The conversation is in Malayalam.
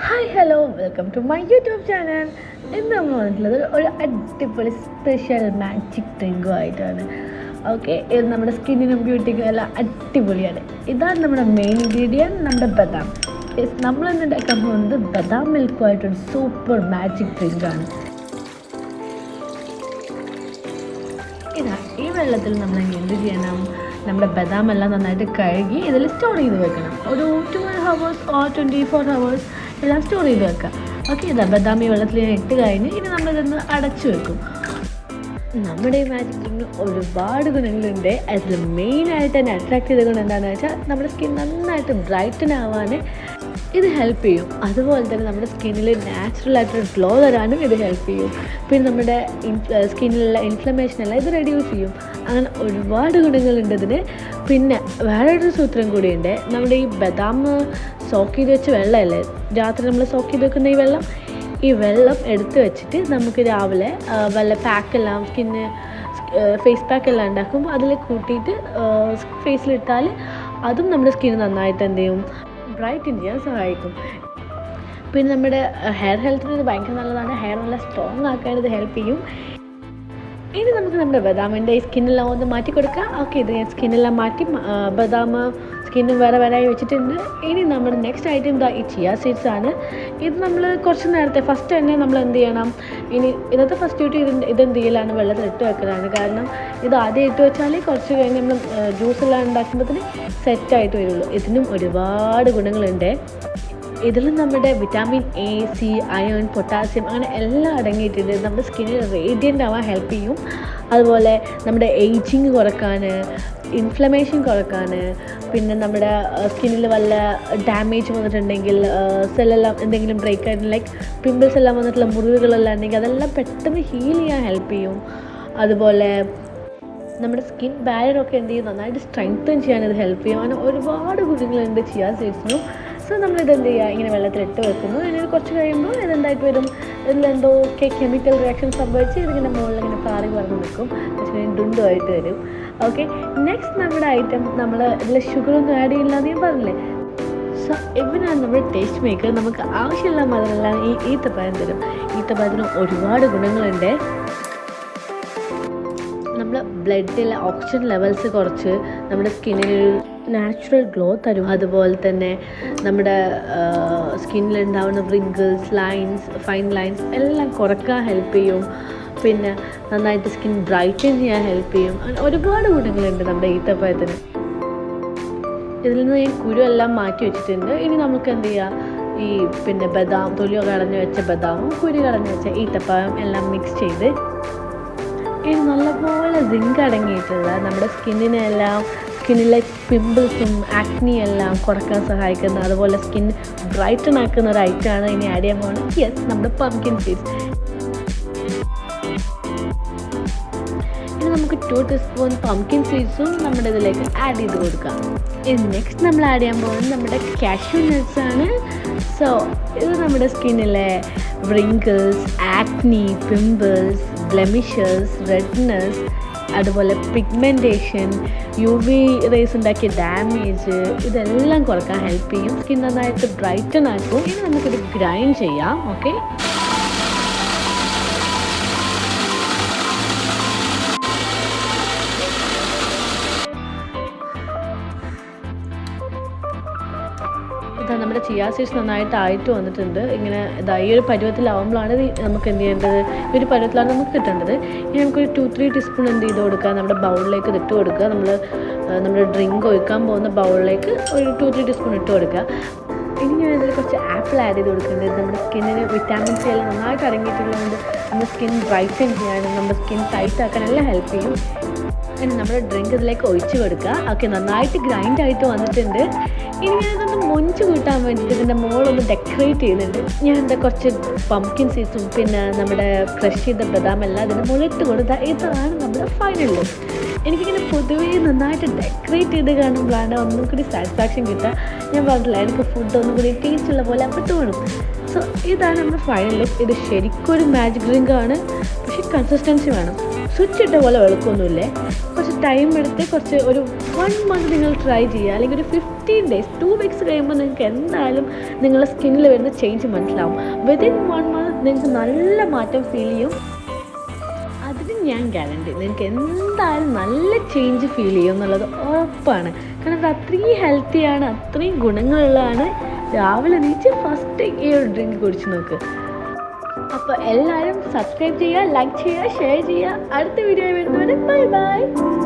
Hi hello welcome to my YouTube channel. ഇന്ന് നമ്മൾ വന്നിട്ടുള്ളത് ഒരു അടിപൊളി സ്പെഷ്യൽ മാജിക് ഡ്രിങ്കും ആയിട്ടാണ്. ഓക്കെ, ഇത് നമ്മുടെ സ്കിന്നിനും ബ്യൂട്ടിക്കും എല്ലാം അടിപൊളിയാണ്. ഇതാണ് നമ്മുടെ മെയിൻ ഇൻഗ്രീഡിയൻറ്റ്, നമ്മുടെ ബദാം. നമ്മളിന്ന് ഉണ്ടാക്കാൻ പോകുന്നത് ബദാം മിൽക്കുമായിട്ടൊരു സൂപ്പർ മാജിക് ഡ്രിങ്കാണ്. ഇതാ ഈ വെള്ളത്തിൽ നമ്മൾ എന്ത് ചെയ്യണം, നമ്മുടെ ബദാം എല്ലാം നന്നായിട്ട് കഴുകി ഇതിൽ സ്റ്റോർ ചെയ്ത് വെക്കണം. ഒരു 12 hours or 24 hours എല്ലാം സ്റ്റോർ ചെയ്ത് വെക്കാം. ഓക്കെ, ഇതാ ബദാം ഈ വെള്ളത്തിൽ ഇട്ട് കഴിഞ്ഞ് ഇനി നമ്മളിതൊന്ന് അടച്ചു വെക്കും. നമ്മുടെ ഈ മാജിക് ഡ്രിങ്കിന് ഒരുപാട് ഗുണങ്ങളുണ്ട്. അതിൽ മെയിനായിട്ട് തന്നെ അട്രാക്ട് ചെയ്ത ഗുണം എന്താണെന്ന് വെച്ചാൽ നമ്മുടെ സ്കിൻ നന്നായിട്ട് ബ്രൈറ്റൻ ആവാൻ ഇത് ഹെൽപ്പ് ചെയ്യും. അതുപോലെ തന്നെ നമ്മുടെ സ്കിന്നിൽ നാച്ചുറലായിട്ടൊരു ഗ്ലോ തരാനും ഇത് ഹെൽപ്പ് ചെയ്യും. പിന്നെ നമ്മുടെ സ്കിന്നിലുള്ള ഇൻഫ്ലമേഷനെല്ലാം ഇത് റെഡ്യൂസ് ചെയ്യും. അങ്ങനെ ഒരുപാട് ഗുണങ്ങളുണ്ട് ഇതിന്. പിന്നെ വേറൊരു സൂത്രം കൂടിയുണ്ട്. നമ്മുടെ ഈ ബദാം സോക്ക് ചെയ്ത് വെച്ച വെള്ളമല്ലേ, രാത്രി നമ്മൾ സോക്ക് ചെയ്ത് വെക്കുന്ന ഈ വെള്ളം എടുത്ത് വെച്ചിട്ട് നമുക്ക് രാവിലെ വല്ല പാക്കെല്ലാം ഫേസ് പാക്കെല്ലാം ഉണ്ടാക്കുമ്പോൾ അതിൽ കൂട്ടിയിട്ട് ഫേസിലിട്ടാൽ അതും നമ്മുടെ സ്കിന്ന് നന്നായിട്ട് എന്ത് ചെയ്യും, ബ്രൈറ്റൻ ചെയ്യാൻ സഹായിക്കും. പിന്നെ നമ്മുടെ ഹെയർ ഹെൽത്തിന് ഇത് ഭയങ്കര നല്ലതാണ്. ഹെയർ നല്ല സ്ട്രോങ് ആക്കാൻ ഇത് ഹെൽപ്പ് ചെയ്യും. ഇനി നമുക്ക് നമ്മുടെ ബദാമിൻ്റെ ഈ സ്കിന്നെല്ലാം ഒന്ന് മാറ്റി കൊടുക്കാം. ഓക്കെ, ഇത് ഞാൻ സ്കിന്നെല്ലാം മാറ്റി ബദാം സ്കിന്നും വേറെ ആയി വെച്ചിട്ടുണ്ട്. ഇനി നമ്മുടെ നെക്സ്റ്റ് ഐറ്റം എന്താ, ഈ ചിയ സീഡ്സ് ആണ്. ഇത് നമ്മൾ കുറച്ച് നേരത്തെ ഫസ്റ്റ് തന്നെ നമ്മൾ എന്ത് ചെയ്യണം, ഇനി ഇന്നത്തെ ഫസ്റ്റ് ഡ്യൂട്ടി ഇതെന്ത് ചെയ്യലാണ്, വെള്ളത്തിൽ ഇട്ട് വെക്കലാണ്. കാരണം ഇത് ആദ്യം ഇട്ട് വെച്ചാൽ കുറച്ച് കഴിഞ്ഞ് നമ്മൾ ജ്യൂസെല്ലാം ഉണ്ടാക്കുമ്പോഴത്തേന് സെറ്റായിട്ട് വരുള്ളൂ. ഇതിനും ഒരുപാട് ഗുണങ്ങളുണ്ട്. ഇതിൽ നമ്മുടെ vitamin A, C, iron, potassium അങ്ങനെ എല്ലാം അടങ്ങിയിട്ടുണ്ട്. നമ്മുടെ സ്കിന്നിൽ റേഡിയൻ്റ് ആവാൻ ഹെൽപ്പ് ചെയ്യും. അതുപോലെ നമ്മുടെ ഏജിങ് കുറക്കാൻ, ഇൻഫ്ലമേഷൻ കുറക്കാൻ, പിന്നെ നമ്മുടെ സ്കിന്നിൽ വല്ല ഡാമേജ് വന്നിട്ടുണ്ടെങ്കിൽ, സെല്ലെല്ലാം എന്തെങ്കിലും ബ്രേക്ക് ആയിട്ട് ലൈക്ക് പിമ്പിൾസ് എല്ലാം വന്നിട്ടുള്ള മുറിവുകളെല്ലാം ഉണ്ടെങ്കിൽ അതെല്ലാം പെട്ടെന്ന് ഹീൽ ചെയ്യാൻ ഹെൽപ്പ് ചെയ്യും. അതുപോലെ നമ്മുടെ സ്കിൻ ബാരിയറൊക്കെ എന്ത് ചെയ്യും, നന്നായിട്ട് സ്ട്രെങ്തൻ ചെയ്യാൻ ഇത് ഹെൽപ്പ് ചെയ്യും. അങ്ങനെ ഒരുപാട് ഗുണങ്ങളുണ്ട് ചിയ സീഡ്സിനും. സോ നമ്മളിത് എന്ത് ചെയ്യുക, ഇങ്ങനെ വെള്ളത്തിലിട്ട് വെക്കുന്നു. ഇനി കുറച്ച് കഴിയുമ്പോൾ ഇതെന്തായിട്ട് വരും, ഇതിലെന്തോ കെമിക്കൽ റിയാക്ഷൻ സംഭവിച്ച് ഇതിങ്ങനെ മുകളിൽ ഇങ്ങനെ പാറി പറഞ്ഞ് നിൽക്കും. പക്ഷേ ഡുണ്ടുമായിട്ട് വരും. ഓക്കെ, നെക്സ്റ്റ് നമ്മുടെ ഐറ്റം, നമ്മൾ ഇതിൽ ഷുഗറൊന്നും ആഡ് ചെയ്യില്ലാന്ന് ഞാൻ പറഞ്ഞില്ലേ. സോ ഇവനാണ് നമ്മുടെ ടേസ്റ്റ് മേക്കർ. നമുക്ക് ആവശ്യമുള്ള മധുരമെല്ലാം ഈ ഈത്തപ്പഴം തരും. ഈത്തപ്പഴത്തിന് ഒരുപാട് ഗുണങ്ങളുണ്ട്. നമ്മുടെ ബ്ലഡിലെ ഓക്സിജൻ ലെവൽസ് കുറച്ച് നമ്മുടെ സ്കിന്നിനൊരു നാച്ചുറൽ ഗ്ലോ തരും. അതുപോലെ തന്നെ നമ്മുടെ സ്കിന്നിലുണ്ടാവുന്ന റിങ്കിൾസ്, ലൈൻസ്, ഫൈൻ ലൈൻസ് എല്ലാം കുറയ്ക്കാൻ ഹെൽപ്പ് ചെയ്യും. പിന്നെ നന്നായിട്ട് സ്കിൻ ബ്രൈറ്റൻ ചെയ്യാൻ ഹെൽപ്പ് ചെയ്യും. അങ്ങനെ ഒരുപാട് ഗുണങ്ങളുണ്ട് നമ്മുടെ ഈത്തപ്പഴത്തിന്. ഇതിൽ നിന്ന് ഞാൻ കുരുവെല്ലാം മാറ്റി വെച്ചിട്ടുണ്ട്. ഇനി നമുക്ക് എന്ത് ചെയ്യാം, ഈ പിന്നെ ബദാം തൊലിയോ കളഞ്ഞ് വെച്ച ബദാമും കുരു കളഞ്ഞ് വെച്ച ഈത്തപ്പഴം എല്ലാം മിക്സ് ചെയ്ത് ഇനി നല്ലപോലെ സിങ്ക് അടങ്ങിയിട്ടുള്ള നമ്മുടെ സ്കിന്നിലെ പിമ്പിൾസും ആക്നി എല്ലാം കുറക്കാൻ സഹായിക്കുന്ന, അതുപോലെ സ്കിൻ ബ്രൈറ്റൻ ആക്കുന്ന ഒരു ഐറ്റമാണ് ഇനി ആഡ് ചെയ്യാൻ പോകുന്നത്. യെസ്, നമ്മുടെ പംകിൻ സീഡ്സ്. ഇനി നമുക്ക് 2 ടീസ്പൂൺ പംകിൻ സീഡ്സും നമ്മുടെ ഇതിലേക്ക് ആഡ് ചെയ്ത് കൊടുക്കാം. ഇനി നെക്സ്റ്റ് നമ്മൾ ആഡ് ചെയ്യാൻ പോകുന്നത് നമ്മുടെ കാഷ്യൂ നട്ട്സ് ആണ്. സോ ഇത് നമ്മുടെ സ്കിന്നിലെ wrinkles, acne, pimples, blemishes, redness, അതുപോലെ പിഗ്മെൻറ്റേഷൻ, UV റേസ് ഉണ്ടാക്കിയ ഡാമേജ് ഇതെല്ലാം കുറക്കാൻ ഹെൽപ്പ് ചെയ്യും. സ്കിൻ നന്നായിട്ട് ബ്രൈറ്റൻ ആക്കും. ഇനി നമുക്കിത് ഗ്രൈൻഡ് ചെയ്യാം. ഓക്കെ, ഇതാ നമ്മുടെ ചിയ സീഡ്സ് നന്നായിട്ട് ആയിട്ട് വന്നിട്ടുണ്ട്. ഇങ്ങനെ ഇതാ ഈ ഒരു പരുവത്തിലാവുമ്പോഴാണ് നമുക്ക് എന്ത് ചെയ്യേണ്ടത്, ഈ ഒരു പരുവത്തിലാണ് നമുക്ക് കിട്ടേണ്ടത്. ഇനി നമുക്കൊരു 2-3 ടീസ്പൂൺ എന്ത് ചെയ്ത് കൊടുക്കുക, നമ്മുടെ ബൗളിലേക്ക് ഇട്ട് കൊടുക്കുക. നമ്മുടെ ഡ്രിങ്ക് ഒഴിക്കാൻ പോകുന്ന ബൗളിലേക്ക് ഒരു 2-3 ടീസ്പൂൺ ഇട്ട് കൊടുക്കുക. ഇനി ഞാൻ ഇതിൽ കുറച്ച് ആപ്പിൾ ആഡ് ചെയ്ത് കൊടുക്കുന്നുണ്ട്. നമ്മുടെ സ്കിന്നിന് വിറ്റാമിൻ സി എല്ലാം നന്നായിട്ട് അടങ്ങിയിട്ടുള്ളതുകൊണ്ട് നമ്മുടെ സ്കിൻ ബ്രൈറ്റൻ ചെയ്യാനും നമ്മുടെ സ്കിൻ ടൈറ്റ് ആക്കാനെല്ലാം ഹെൽപ്പ് ചെയ്യും. ഇനി നമ്മുടെ ഡ്രിങ്ക് ഇതിലേക്ക് ഒഴിച്ച് കൊടുക്കുക. ഓക്കെ, നന്നായിട്ട് ഗ്രൈൻഡ് ആയിട്ട് വന്നിട്ടുണ്ട്. ഇനി ഞാനിതൊന്ന് മൊഞ്ച് കൂട്ടാൻ വേണ്ടിയിട്ട് ഇതിൻ്റെ മുകളൊന്ന് ഡെക്കറേറ്റ് ചെയ്യുന്നുണ്ട്. ഞാൻ എന്താ കുറച്ച് പംകിൻ സീഡ്സും പിന്നെ നമ്മുടെ ക്രഷ് ചെയ്ത ബദാം എല്ലാം ഇതിൻ്റെ മുകളിലിട്ട് കൊടുത്താൽ ഇതാണ് നമ്മുടെ ഫൈനൽ ലുക്ക്. എനിക്കിങ്ങനെ പൊതുവേ നന്നായിട്ട് ഡെക്കറേറ്റ് ചെയ്ത് കാണുമ്പോഴാണ് ഒന്നും കൂടി സാറ്റിസ്ഫാക്ഷൻ കിട്ടുക. ഞാൻ പറഞ്ഞില്ല, എനിക്ക് ഫുഡ് ഒന്നും കൂടി ടേസ്റ്റുള്ള പോലെ അപ്പോൾ തോന്നും. സോ ഇതാണ് നമ്മുടെ ഫൈനൽ ലുക്ക്. ഇത് ശരിക്കും ഒരു മാജിക് ഡ്രിങ്കാണ്, പക്ഷേ കൺസിസ്റ്റൻസി വേണം. സ്വിച്ച് ഇട്ട പോലെ വെളുക്കൊന്നുമില്ലേ, കുറച്ച് ടൈം എടുത്ത് ഒരു 1 month നിങ്ങൾ ട്രൈ ചെയ്യുക, അല്ലെങ്കിൽ ഒരു 15 days 2 weeks കഴിയുമ്പോൾ നിങ്ങൾക്ക് എന്തായാലും നിങ്ങളുടെ സ്കിന്നിൽ വരുന്ന ചേഞ്ച് മനസ്സിലാവും. വിതിൻ 1 month നിങ്ങൾക്ക് നല്ല മാറ്റം ഫീൽ ചെയ്യും. അതിന് ഞാൻ ഗ്യാരണ്ടി, നിങ്ങൾക്ക് എന്തായാലും നല്ല ചേഞ്ച് ഫീൽ ചെയ്യും എന്നുള്ളത് ഉറപ്പാണ്. കാരണം അത് അത്രയും ഹെൽത്തിയാണ്, അത്രയും ഗുണങ്ങളുള്ളതാണ്. രാവിലെ എണീച്ച് ഫസ്റ്റ് ഈ ഒരു ഡ്രിങ്ക് കുടിച്ച് നോക്ക്. അപ്പോൾ എല്ലാവരും സബ്സ്ക്രൈബ് ചെയ്യുക, ലൈക്ക് ചെയ്യുക, ഷെയർ ചെയ്യുക. അടുത്ത വീഡിയോ വരുന്നവരെ ബൈ ബൈ.